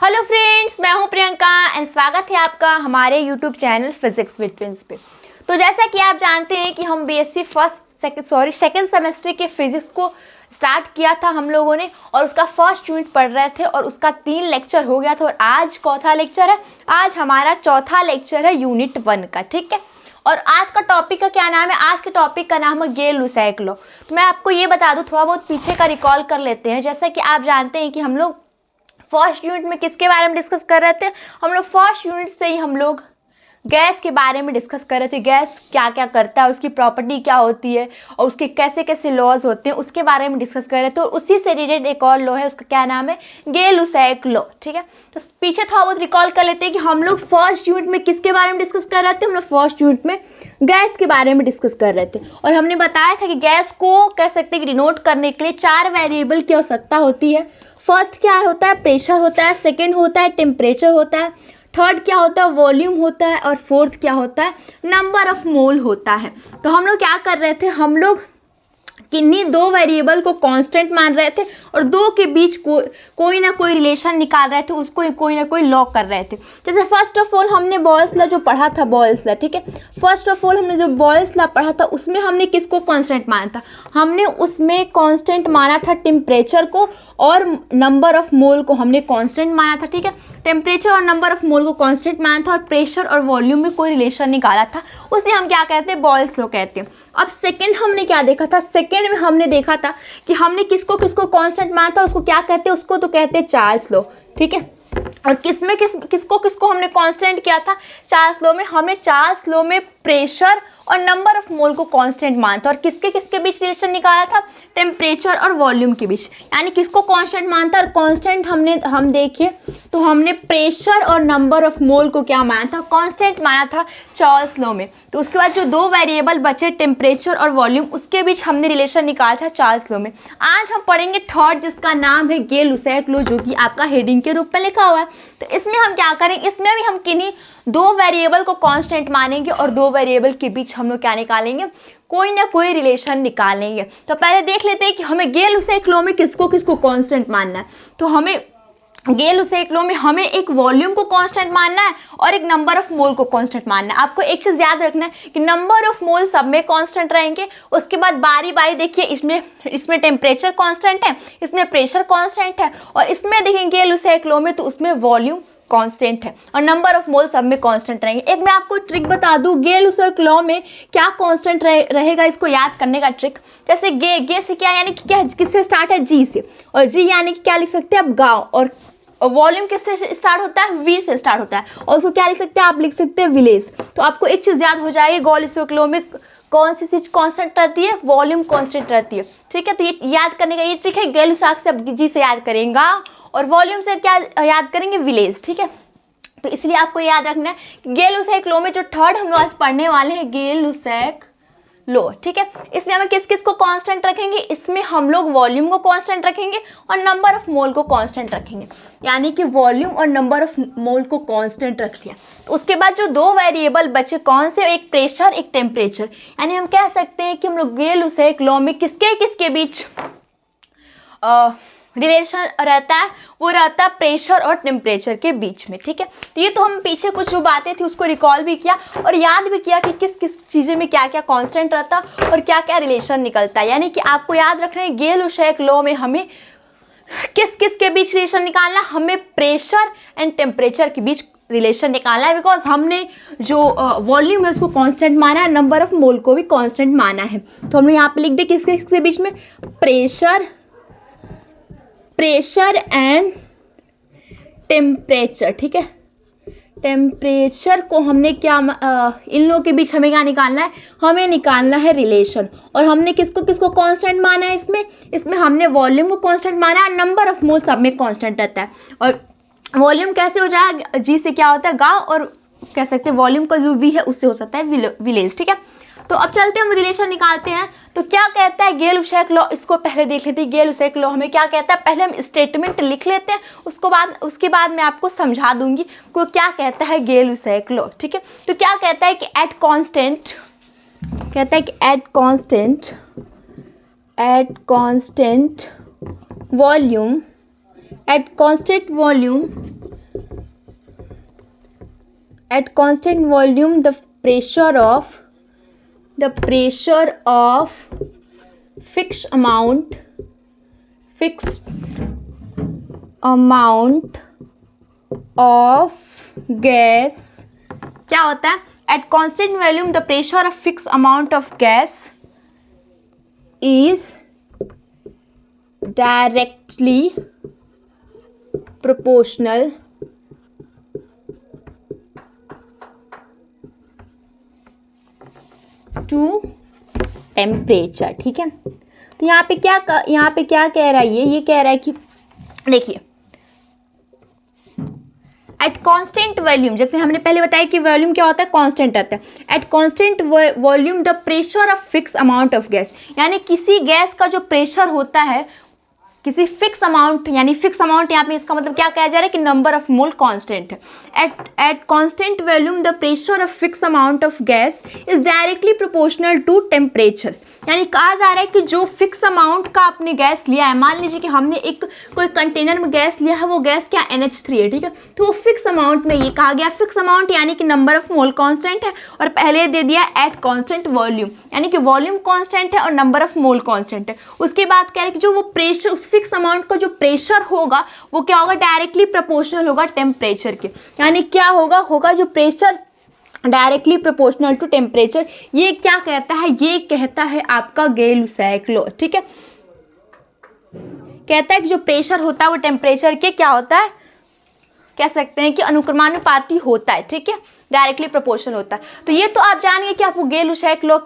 Hello friends, मैं हूं Priyanka and स्वागत है आपका हमारे YouTube channel physics with Prince पे। तो जैसा कि आप जानते हैं कि हम बीएससी सेकेंड सेमेस्टर के फिजिक्स को स्टार्ट किया था हम लोगों ने, और उसका फर्स्ट यूनिट पढ़ रहे थे और उसका 3 लेक्चर हो गया था और आज चौथा लेक्चर है। आज हमारा चौथा लेक्चर है यूनिट 1 का, ठीक है। और आज का टॉपिक का क्या नाम है? आज के टॉपिक का नाम है गे-लुसैक लॉ। तो मैं आपको ये बता दूं, थोड़ा बहुत पीछे का रिकॉल कर लेते हैं। जैसा कि आप जानते हैं कि हम लोग फर्स्ट यूनिट में किसके बारे में डिस्कस कर रहे थे? हम लोग फर्स्ट यूनिट से ही हम लोग गैस के बारे में डिस्कस कर रहे थे। गैस क्या क्या करता है, उसकी प्रॉपर्टी क्या होती है और उसके कैसे कैसे लॉज होते हैं, उसके बारे में डिस्कस कर रहे थे। और उसी से रिलेटेड एक और लॉ है, उसका क्या नाम है? गे-लुसैक लॉ, ठीक है। तो पीछे थोड़ा बहुत रिकॉल कर लेते हैं कि हम लोग फर्स्ट यूनिट में किसके बारे में डिस्कस कर रहे थे। हम लोग फर्स्ट यूनिट में गैस के बारे में डिस्कस कर रहे थे और हमने बताया था कि गैस को कह सकते हैं कि डिनोट करने के लिए 4 वेरिएबल की आवश्यकता होती है। फर्स्ट क्या होता है? प्रेशर होता है। सेकंड होता है टेम्परेचर होता है। थर्ड क्या होता है? वॉल्यूम होता है। और फोर्थ क्या होता है? नंबर ऑफ मोल होता है। तो हम लोग क्या कर रहे थे? हम लोग किन्हीं 2 वेरिएबल को कांस्टेंट मान रहे थे और 2 के बीच कोई ना कोई रिलेशन निकाल रहे थे, उसको कोई ना कोई लॉ कर रहे थे। जैसे फर्स्ट ऑफ ऑल हमने बॉयल्स लॉ जो पढ़ा था, बॉयल्स लॉ, ठीक है। फर्स्ट ऑफ ऑल हमने जो बॉयल्स लॉ पढ़ा था उसमें हमने किसको कांस्टेंट माना था? हमने उसमें कांस्टेंट माना था टेम्परेचर को और नंबर ऑफ मोल को हमने कांस्टेंट माना था, ठीक है। टेम्परेचर और नंबर ऑफ मोल को कांस्टेंट माना था और प्रेशर और वॉल्यूम में कोई रिलेशन निकाला था, उसे हम क्या कहते हैं? बॉयल्स लॉ कहते हैं। अब सेकंड हमने क्या देखा था? सेकंड में हमने देखा था कि हमने किसको किसको कांस्टेंट माना था, उसको क्या कहते हैं? उसको तो कहते हैं चार्ल्स लॉ, ठीक है। और किसमें किसको किसको हमने कांस्टेंट किया था? चार्ल्स लॉ में। हमने चार्ल्स लॉ में प्रेशर और नंबर ऑफ मोल को कांस्टेंट माना था और किसके किसके बीच रिलेशन निकाला था? टेम्परेचर और वॉल्यूम के बीच। यानी किसको कांस्टेंट माना था? और कांस्टेंट हम देखिए तो हमने प्रेशर और नंबर ऑफ मोल को क्या माना था? कांस्टेंट माना था चार्ल्स लॉ में। तो उसके बाद जो 2 वेरिएबल बचे टेम्परेचर और वॉल्यूम, उसके बीच हमने रिलेशन निकाला था चार्ल्स लॉ में। आज हम पढ़ेंगे थर्ड, जिसका नाम है गे-लुसैक लॉ, जो कि आपका हेडिंग के रूप में लिखा हुआ है। तो इसमें हम क्या करेंगे? इसमें भी हम किन्हीं 2 वेरिएबल को कांस्टेंट मानेंगे और 2 वेरिएबल के बीच हम लोग क्या निकालेंगे? कोई ना कोई रिलेशन निकालेंगे। तो पहले देख लेते हैं कि हमें गे-लुसैक लॉ में किसको किसको कांस्टेंट मानना है। तो हमें गे-लुसैक लॉ में हमें एक वॉल्यूम को कांस्टेंट मानना है और एक नंबर ऑफ मोल को कांस्टेंट मानना है। आपको एक चीज़ याद रखना है कि नंबर ऑफ मोल सब में कांस्टेंट रहेंगे। उसके बाद बारी बारी देखिए, इसमें टेम्परेचर कांस्टेंट है, इसमें प्रेशर कांस्टेंट है और इसमें देखेंगे गे-लुसैक लॉ में तो उसमें वॉल्यूम कांस्टेंट है और नंबर ऑफ मोल सब में कांस्टेंट रहेंगे। एक मैं आपको ट्रिक बता दूं, गे-लुसैक लॉ में क्या कांस्टेंट रहेगा, इसको याद करने का ट्रिक। जैसे गे से क्या, यानी कि क्या किससे स्टार्ट है? जी से। और जी यानी कि क्या लिख सकते हैं आप? गाँव। और वॉल्यूम किससे स्टार्ट होता है? वी से स्टार्ट होता है। और उसको क्या लिख सकते हैं? आप लिख सकते हैं विलेज। तो आपको एक चीज़ याद हो जाएगी, गे-लुसैक लॉ में कौन सी चीज कांस्टेंट रहती है? वॉल्यूम कांस्टेंट रहती है, ठीक है। तो ये याद करने का ये ट्रिक है। गे-लुसैक से जी से याद करेंगे और वॉल्यूम से क्या याद करेंगे? विलेज, ठीक है। तो इसलिए आपको याद रखना है गे-लुसैक लॉ में जो थर्ड हम लोग आज पढ़ने वाले हैं, गे-लुसैक लॉ, ठीक है। इसमें हमें किस किस को कांस्टेंट रखेंगे? इसमें हम लोग वॉल्यूम को कांस्टेंट रखेंगे और नंबर ऑफ मोल को कांस्टेंट रखेंगे। यानी कि वॉल्यूम और नंबर ऑफ मोल को कांस्टेंट रख लिया। तो उसके बाद जो 2 वेरिएबल बचे, कौन से? एक प्रेशर, एक टेम्परेचर। यानी हम कह सकते हैं कि हम लोग गे-लुसैक लॉ में किसके किसके बीच रिलेशन रहता है? वो रहता है प्रेशर और टेम्परेचर के बीच में, ठीक है। तो ये तो हम पीछे कुछ जो बातें थी उसको रिकॉल भी किया और याद भी किया कि किस किस चीज़ें में क्या क्या कांस्टेंट रहता और क्या क्या रिलेशन निकलता है। यानी कि आपको याद रखना है गे-लुसैक लॉ में हमें किस किस के बीच रिलेशन निकालना? हमें प्रेशर एंड टेम्परेचर के बीच रिलेशन निकालना है, बिकॉज हमने जो वॉल्यूम है उसको कांस्टेंट माना है, नंबर ऑफ मोल को भी कांस्टेंट माना है। तो हमने यहाँ पे लिख दिया किस किस के बीच में? प्रेशर एंड टेम्परेचर, ठीक है। टेम्परेचर को हमने क्या इन लोगों के बीच हमें क्या निकालना है? हमें निकालना है रिलेशन। और हमने किसको किसको कांस्टेंट माना है? इसमें हमने वॉल्यूम को कांस्टेंट माना है, नंबर ऑफ मोल सब में कांस्टेंट रहता है। और वॉल्यूम कैसे हो जाएगा? जी से क्या होता है? गाँव। और कह सकते हैं वॉल्यूम का जो वी है उससे हो सकता है विलेज, ठीक है। तो अब चलते हम रिलेशन निकालते हैं। तो क्या कहता है गे-लुसैक लॉ? इसको पहले देख लेते हैं। गे-लुसैक लॉ हमें क्या कहता है? पहले हम स्टेटमेंट लिख लेते हैं, उसके बाद मैं आपको समझा दूंगी को क्या कहता है गे-लुसैक लॉ, ठीक है। तो क्या कहता है कि eight constant volume at constant volume the pressure of fixed amount of gas, क्या होता है? At constant volume the pressure of fixed amount of gas is directly proportional to temperature. ठीक है, तो यहाँ पे क्या कह रहा है? ये कह रहा है कि देखिए एट कांस्टेंट वॉल्यूम, जैसे हमने पहले बताया कि वॉल्यूम क्या होता है? कांस्टेंट रहता है. At constant volume the pressure of fix amount of gas, यानी किसी गैस का जो प्रेशर होता है किसी फिक्स अमाउंट, यानी फिक्स अमाउंट यहाँ पे इसका मतलब क्या कहा जा रहा है कि नंबर ऑफ मोल कांस्टेंट है. At constant volume the pressure of fix amount of gas is directly proportional to temperature, यानी कहा जा रहा है कि जो फिक्स अमाउंट का आपने गैस लिया है, मान लीजिए कि हमने एक कोई कंटेनर में गैस लिया है, वो गैस क्या NH3 है. ठीक है, तो वो फिक्स अमाउंट में ये कहा गया फिक्स अमाउंट यानी कि नंबर ऑफ मोल कांस्टेंट है, और पहले दे दिया एट कांस्टेंट वॉल्यूम यानी कि वॉल्यूम कांस्टेंट है और नंबर ऑफ मोल कांस्टेंट है. उसके बाद कह रहे हैं कि जो वो प्रेशर, उस फिक्स अमाउंट का जो प्रेशर होगा वो क्या होगा? डायरेक्टली प्रोपोर्शनल होगा टेम्परेचर के, यानी क्या होगा जो pressure directly proportional to temperature. ये क्या कहता है? ये कहता है आपका गै-लुसाक लॉ. ठीक है, कहता है कि जो प्रेशर होता है वो टेम्परेचर के क्या होता है? कह सकते हैं कि अनुक्रमानुपाती होता है. ठीक है, डायरेक्टली प्रोपोर्शनल होता है. तो ये तो आप जान गए कि आपको गै-लुसाक लॉ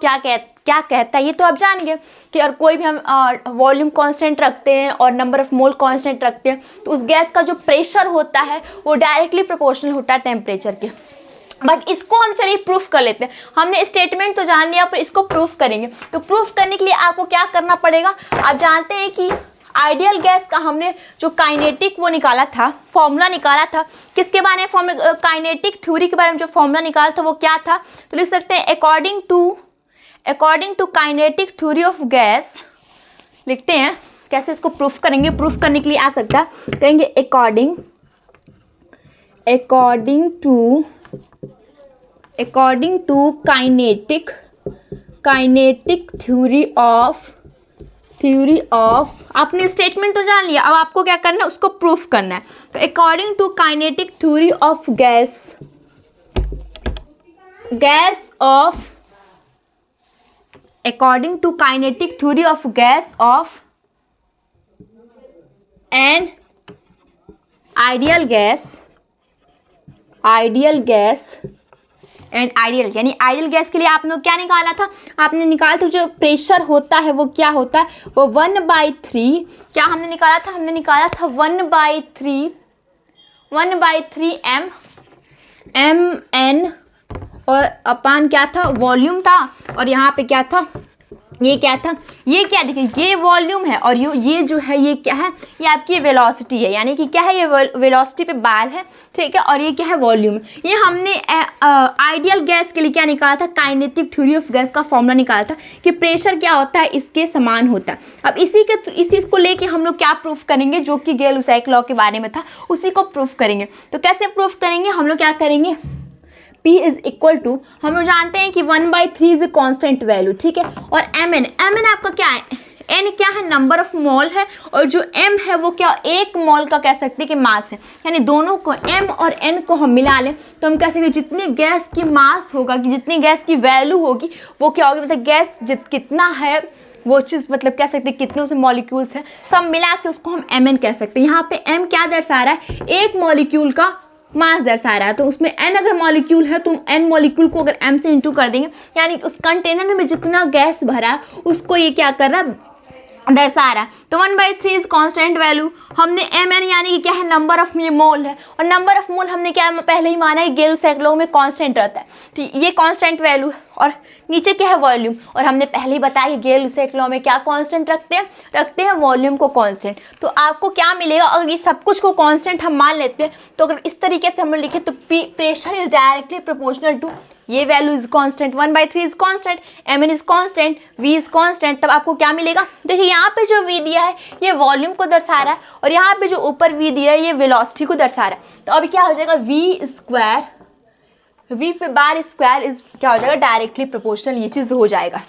क्या कहता है, ये तो आप जान गए कि और कोई भी हम वॉल्यूम कांस्टेंट रखते हैं और नंबर ऑफ मोल कांस्टेंट रखते हैं तो उस गैस का जो प्रेशर होता है वो डायरेक्टली प्रोपोर्शनल होता है टेम्परेचर के. बट इसको हम चलिए प्रूफ कर लेते हैं. हमने स्टेटमेंट तो जान लिया, पर इसको प्रूफ करेंगे. तो प्रूफ करने के लिए आपको क्या करना पड़ेगा? आप जानते हैं कि आइडियल गैस का हमने जो काइनेटिक वो निकाला था, फॉर्मूला निकाला था. किसके बारे में फॉर्मूला? काइनेटिक थ्योरी के बारे में जो फॉर्मूला निकाला था वो क्या था? तो लिख सकते हैं according to kinetic theory of gas. लिखते हैं कैसे इसको प्रूफ करेंगे. प्रूफ करने के लिए आ सकता है, कहेंगे according to kinetic theory of आपने स्टेटमेंट तो जान लिया, अब आपको क्या करना है? उसको प्रूफ करना है. तो according to kinetic theory of gas according to kinetic theory of gas of an ideal gas and ideal, यानी आइडियल गैस के लिए आपने क्या निकाला था? आपने निकाला था जो प्रेशर होता है वो क्या होता है? वो 1/3. क्या हमने निकाला था? हमने निकाला था 1/3 mn और अपान क्या था? वॉल्यूम था. और यहाँ पे क्या था? ये क्या था? ये क्या देखिए, ये वॉल्यूम है और ये जो है ये क्या है? ये आपकी वेलोसिटी है, यानी कि क्या है? ये वेलोसिटी पे बाल है. ठीक है, और ये क्या है? वॉल्यूम. ये हमने आइडियल गैस के लिए क्या निकाला था? काइनेटिक थ्योरी ऑफ गैस का फॉर्मूला निकाला था कि प्रेशर क्या होता है? इसके समान होता है. अब इसी को लेके हम लोग क्या प्रूफ करेंगे? जो कि गै-लुसाक लॉ के बारे में था, उसी को प्रूफ करेंगे. तो कैसे प्रूफ करेंगे? हम लोग क्या करेंगे? P इज इक्वल टू, हम लोग जानते हैं कि 1/3 इज ए कांस्टेंट वैल्यू. ठीक है, और mn आपका क्या है? n क्या है? नंबर ऑफ मोल है, और जो m है वो क्या? 1 मोल का कह सकते हैं कि मास है. यानी दोनों को m और n को हम मिला लें तो हम कह सकते हैं जितनी गैस की मास होगा, कि जितनी गैस की वैल्यू होगी वो क्या होगी? मतलब गैस कितना है वो चीज़, मतलब कह सकते हैं कितने उसमें मॉलिक्यूल्स हैं, सब मिला के उसको हम mn कह सकते हैं. यहाँ पे m क्या दर्शा रहा है? एक मॉलिक्यूल का मास दर्शा रहा है. तो उसमें n अगर मॉलिक्यूल है तो n मॉलिक्यूल को अगर m से इंटू कर देंगे, यानी उस कंटेनर में जितना गैस भरा है उसको ये क्या कर रहा है? दर्शा रहा है. तो 1/3 इज कांस्टेंट वैल्यू. हमने mn यानी कि क्या है? नंबर ऑफ मोल है, और नंबर ऑफ मोल हमने क्या पहले ही माना है? गै-लुसाक लॉ में कांस्टेंट रहता है. तो ये कांस्टेंट वैल्यू है, और नीचे क्या है? वॉल्यूम. और हमने पहले ही बताया कि गै-लुसाक लॉ में क्या कांस्टेंट रखते हैं वॉल्यूम को कांस्टेंट. तो आपको क्या मिलेगा? अगर ये सब कुछ को कांस्टेंट हम मान लेते हैं तो अगर इस तरीके से हम लिखे तो pressure is directly proportional to, ये value is constant, 1/3 is constant, mn is constant, v is constant. तब आपको क्या मिलेगा? देखिए यहाँ पे जो v दिया है ये वॉल्यूम को दर्शा रहा है, और यहाँ पे जो ऊपर v दिया है ये वेलोसिटी को दर्शा रहा है. तो अभी क्या हो जाएगा? v² v पे बार स्क्वायर इज क्या हो जाएगा, डायरेक्टली प्रोपोर्शनल, ये चीज़ हो जाएगा।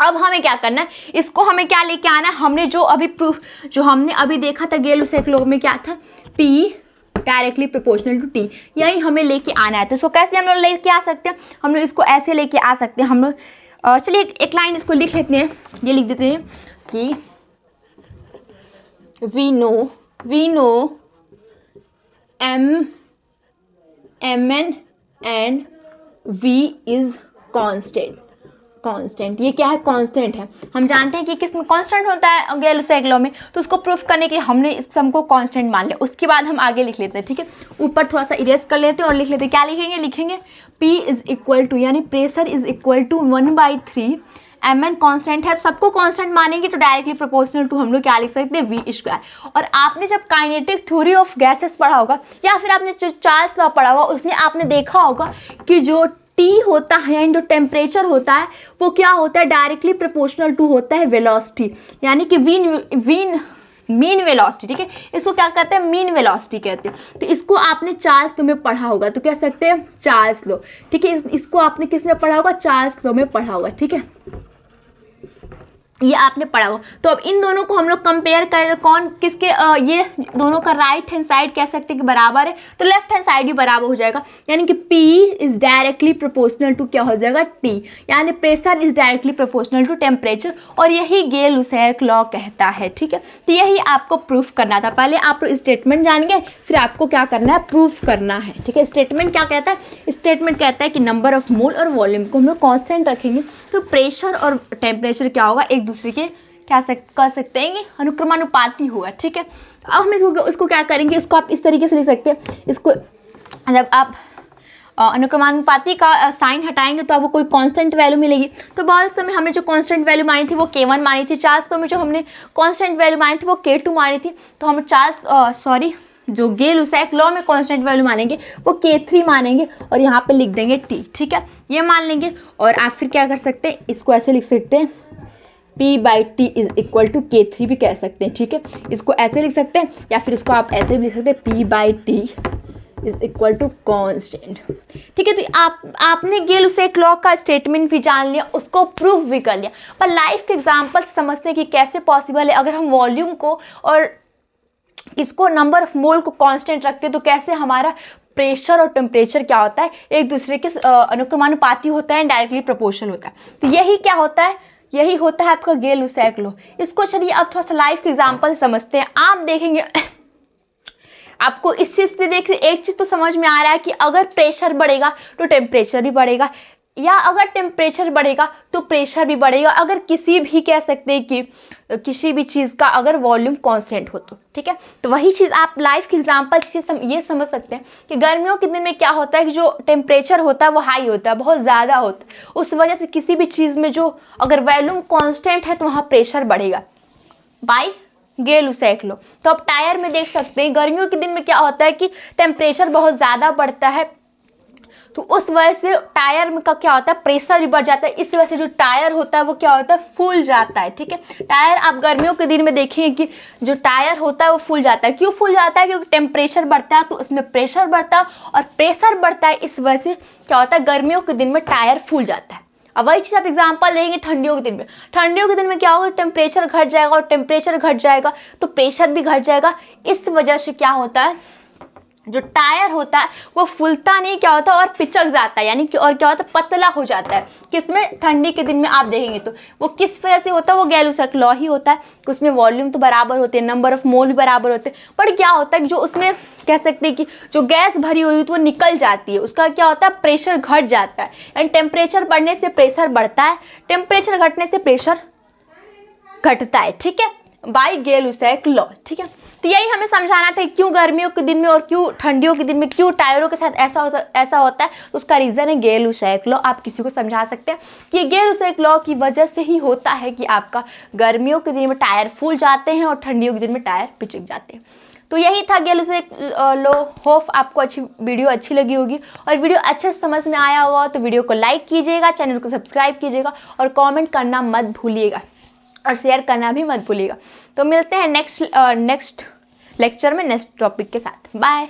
अब हमें क्या करना है, इसको हमें क्या लेके आना है, हमने जो अभी प्रूफ जो हमने अभी देखा था गेल-लुसैक लॉ में क्या था, p directly proportional to t, यही हमें लेके आना है। तो इसको कैसे हम लोग लेके आ सकते हैं, हम लोग इसको ऐसे लेके आ सकते हैं। हम लोग चलिए एक लाइन इसको लिख लेते हैं, ये लिख देते हैं कि we know mn and v is constant. ये क्या है, कांस्टेंट है। हम जानते हैं कि किसमें कांस्टेंट होता है गेल-लुसैक लॉ में, तो उसको प्रूफ करने के लिए हमने इस सम को कांस्टेंट मान लिया। उसके बाद हम आगे लिख लेते हैं, ठीक है। ऊपर थोड़ा सा इरेज कर लेते हैं और लिख लेते हैं, क्या लिखेंगे P इज इक्वल टू, यानी pressure is equal to 1/3 mn constant है, तो सबको कांस्टेंट मानेंगे तो डायरेक्टली प्रोपोर्शनल टू हम लोग क्या लिख सकते हैं, v स्क्वायर। और आपने जब काइनेटिक थ्योरी ऑफ गैसेस पढ़ा होगा या फिर आपने जो चार्ल्स लॉ पढ़ा होगा, उसमें आपने देखा होगा कि जो T होता है एंड जो टेम्परेचर होता है वो क्या होता है, डायरेक्टली प्रोपोर्शनल टू होता है वेलोसिटी, यानी कि मीन वेलोसिटी, ठीक है। इसको क्या कहते हैं, मीन वेलोसिटी कहते हैं। तो इसको आपने चार्ल्स लॉ में पढ़ा होगा, तो कह सकते हैं चार्ल्स लॉ, ठीक है। इसको आपने किस में पढ़ा होगा, चार्ल्स लॉ में पढ़ा होगा, ठीक है, ये आपने पढ़ा हो। तो अब इन दोनों को हम लोग कंपेयर करें, कौन किसके ये दोनों का राइट हैंड साइड कह सकते हैं कि बराबर है, तो लेफ्ट हैंड साइड भी बराबर हो जाएगा, यानी कि P is directly proportional to क्या हो जाएगा, T, यानी pressure is directly proportional to temperature, और यही गेल-लुसैक लॉ कहता है, ठीक है। तो यही आपको प्रूफ करना था। पहले आप स्टेटमेंट जानेंगे, फिर आपको क्या करना है, प्रूफ करना है, ठीक है। स्टेटमेंट क्या कहता है, स्टेटमेंट कहता है कि नंबर ऑफ मोल और वॉल्यूम को हम लोग कॉन्स्टेंट रखेंगे तो प्रेशर और टेम्परेचर क्या होगा, एक दूसरे के कर सकते हैं कि अनुक्रमानुपाती होगा, ठीक है। अब हम इसको क्या करेंगे, इसको आप इस तरीके से लिख सकते हैं, इसको जब आप अनुक्रमानुपाती का साइन हटाएंगे तो आपको कोई कांस्टेंट वैल्यू मिलेगी। तो बहुत समय हमने जो कांस्टेंट वैल्यू मानी थी वो K1 मानी थी, चार्ल्स लॉ में जो हमने कांस्टेंट वैल्यू मानी थी वो K2 मानी थी, तो हम जो गेल-लुसैक लॉ में कांस्टेंट वैल्यू मानेंगे वो K3 मानेंगे और यहाँ पे लिख देंगे T, ठीक है, ये मान लेंगे। और आप फिर क्या कर सकते हैं, इसको ऐसे लिख सकते हैं P/T is equal to K3 भी कह सकते हैं, ठीक है। इसको ऐसे लिख सकते हैं या फिर इसको आप ऐसे भी लिख सकते हैं P/T is equal to constant, ठीक है। तो आपने गेल-लुसैक लॉ का स्टेटमेंट भी जान लिया, उसको प्रूफ भी कर लिया, पर लाइफ के एग्जाम्पल समझते हैं कि कैसे पॉसिबल है अगर हम वॉल्यूम को और इसको नंबर ऑफ मोल को कांस्टेंट रखते हैं तो कैसे हमारा प्रेशर और टेम्परेचर क्या होता है, एक दूसरे के अनुक्रमानुपाती होता है, डायरेक्टली प्रोपोर्शनल होता है। तो यही क्या होता है, यही होता है आपका गेल-लुसैक लॉ। इसको चलिए अब थोड़ा सा लाइफ के एग्जाम्पल समझते हैं। आप देखेंगे आपको इस चीज़ से देख एक चीज़ तो समझ में आ रहा है कि अगर प्रेशर बढ़ेगा तो टेम्परेचर भी बढ़ेगा, या अगर टेम्परेचर बढ़ेगा तो प्रेशर भी बढ़ेगा, अगर किसी भी कह सकते हैं कि किसी भी चीज़ का अगर वॉल्यूम कांस्टेंट हो तो, ठीक है। तो वही चीज़ आप लाइफ के एग्जांपल से ये समझ सकते हैं कि गर्मियों के दिन में क्या होता है कि जो टेम्परेचर होता है वो हाई होता है, बहुत ज़्यादा होता है, उस वजह से किसी भी चीज़ में जो अगर वॉल्यूम कांस्टेंट है तो वहाँ प्रेशर बढ़ेगा बाय गेल-लुसैक लॉ। तो आप टायर में देख सकते हैं गर्मियों के दिन में क्या होता है कि टेम्परेचर बहुत ज़्यादा बढ़ता है, तो उस वजह से टायर में का क्या होता है, प्रेशर भी बढ़ जाता है, इस वजह से जो टायर होता है वो क्या होता है, फूल जाता है, ठीक है। टायर आप गर्मियों के दिन में देखेंगे कि जो टायर होता है वो फूल जाता है। क्यों फूल जाता है, क्योंकि टेम्परेचर बढ़ता है तो उसमें प्रेशर बढ़ता है, और प्रेशर बढ़ता है इस वजह से क्या होता है, गर्मियों के दिन में टायर फूल जाता है। अब वही चीज़ आप एग्जाम्पल देंगे ठंडियों के दिन में, ठंडियों के दिन में क्या होगा, टेम्परेचर घट जाएगा, और टेम्परेचर घट जाएगा तो प्रेशर भी घट जाएगा, इस वजह से क्या होता है, जो टायर होता है वो फूलता नहीं, क्या होता है, और पिचक जाता है, यानी कि और क्या होता है, पतला हो जाता है। किसमें, ठंडी के दिन में आप देखेंगे तो वो किस वजह से होता है, वो गेल-लुसैक लॉ ही होता है कि उसमें वॉल्यूम तो बराबर होते हैं, नंबर ऑफ मोल भी बराबर होते हैं, पर क्या होता है कि जो उसमें कह सकते हैं कि जो गैस भरी हुई है तो वो निकल जाती है, उसका क्या होता है, प्रेशर घट जाता है। एंड टेम्परेचर बढ़ने से प्रेशर बढ़ता है, टेम्परेचर घटने से प्रेशर घटता है, ठीक है, बाय गेल-लुसैक लॉ, ठीक है। तो यही हमें समझाना था क्यों गर्मियों के दिन में और क्यों ठंडियों के दिन में क्यों टायरों के साथ ऐसा होता है, तो उसका रीज़न है गेल-लुसैक लॉ। आप किसी को समझा सकते हैं कि गेल-लुसैक लॉ की वजह से ही होता है कि आपका गर्मियों के दिन में टायर फूल जाते हैं और ठंडियों के दिन में टायर पिचक जाते हैं। तो यही था गेल-लुसैक लॉ। होप आपको वीडियो अच्छी लगी होगी, और वीडियो अच्छे से समझ में आया होगा तो वीडियो को लाइक कीजिएगा, चैनल को सब्सक्राइब कीजिएगा, और कॉमेंट करना मत भूलिएगा, और शेयर करना भी मत भूलिएगा। तो मिलते हैं नेक्स्ट लेक्चर में नेक्स्ट टॉपिक के साथ। बाय।